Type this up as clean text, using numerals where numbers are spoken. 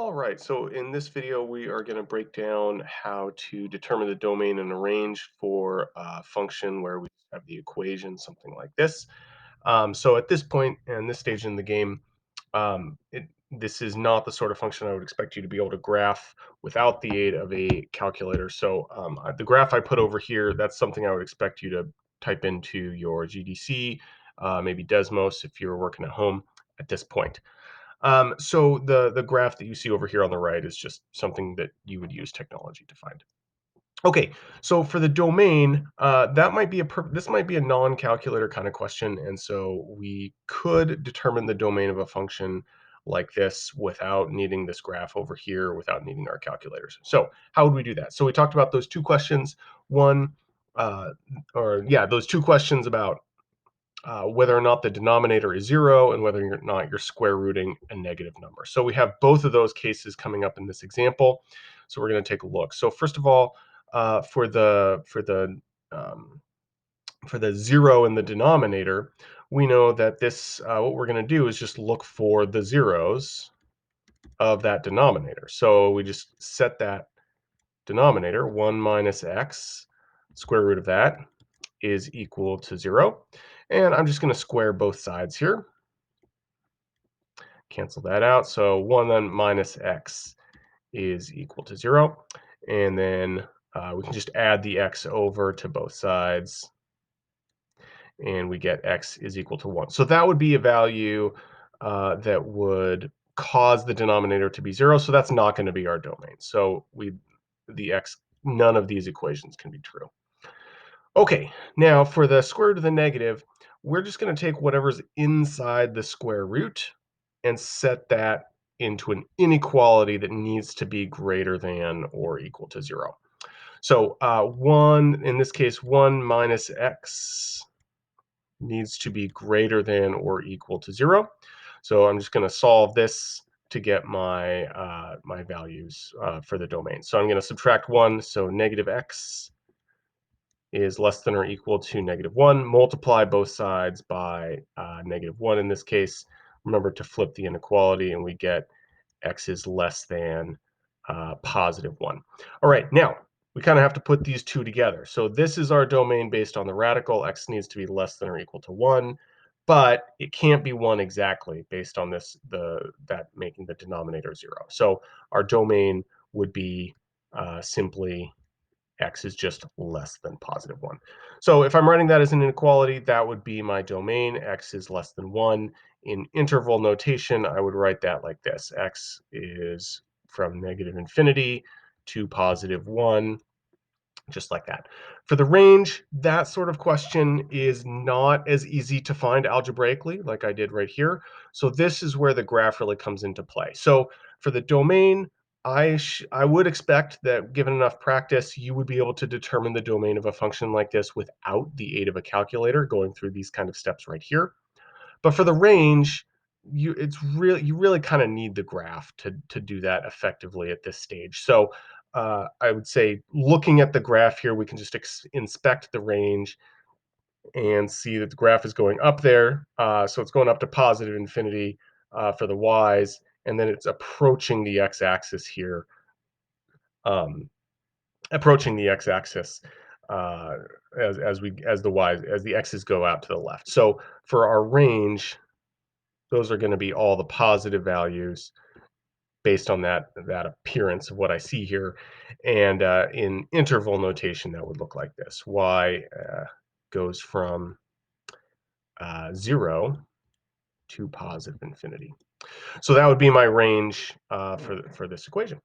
All right, so in this video, we are going to break down how to determine the domain and a range for a function where we have the equation, something like this. So at this point and this stage in the game, this is not the sort of function I would expect you to be able to graph without the aid of a calculator. So the graph I put over here, that's something I would expect you to type into your GDC, maybe Desmos if you're working at home at this point. So the graph that you see over here on the right is just something that you would use technology to find. Okay, so for the domain, that might be this might be a non-calculator kind of question, and so we could determine the domain of a function like this without needing this graph over here, without needing our calculators. So how would we do that? So we talked about those two questions. One, uh, or yeah, those two questions about whether or not the denominator is zero and whether or not you're square rooting a negative number. So we have both of those cases coming up in this example. So we're going to take a look. So first of all, for um, the zero in the denominator, we know that this what we're going to do is just look for the zeros of that denominator. So we just set that denominator 1 minus x, square root of that is equal to 0. And I'm just going to square both sides here. Cancel that out. So 1 then minus x is equal to 0. And then we can just add the x over to both sides. And we get x is equal to 1. So that would be a value that would cause the denominator to be 0. So that's not going to be our domain. So none of these equations can be true. Okay, now for the square root of the negative, we're just going to take whatever's inside the square root and set that into an inequality that needs to be greater than or equal to 0. So 1, in this case, 1 minus x needs to be greater than or equal to 0. So I'm just going to solve this to get my values for the domain. So I'm going to subtract 1, so negative x is less than or equal to negative 1. Multiply both sides by negative 1 in this case. Remember to flip the inequality, and we get x is less than positive 1. All right, now we kind of have to put these two together. So this is our domain based on the radical. X needs to be less than or equal to 1, but it can't be 1 exactly based on that making the denominator 0. So our domain would be simply x is just less than positive 1. So if I'm writing that as an inequality, that would be my domain. X is less than 1. In interval notation, I would write that like this. X is from negative infinity to positive 1, just like that. For the range, that sort of question is not as easy to find algebraically like I did right here. So this is where the graph really comes into play. So for the domain, I would expect that given enough practice, you would be able to determine the domain of a function like this without the aid of a calculator going through these kind of steps right here. But for the range, you really kind of need the graph to do that effectively at this stage. So I would say looking at the graph here, we can just inspect the range and see that the graph is going up there. So it's going up to positive infinity for the y's, and then it's approaching the x-axis here, um, approaching the x-axis uh, as the x's go out to the left. So for our range, those are going to be all the positive values based on that appearance of what I see here. And in interval notation, that would look like this. Y goes from 0 to positive infinity. So that would be my range for this equation.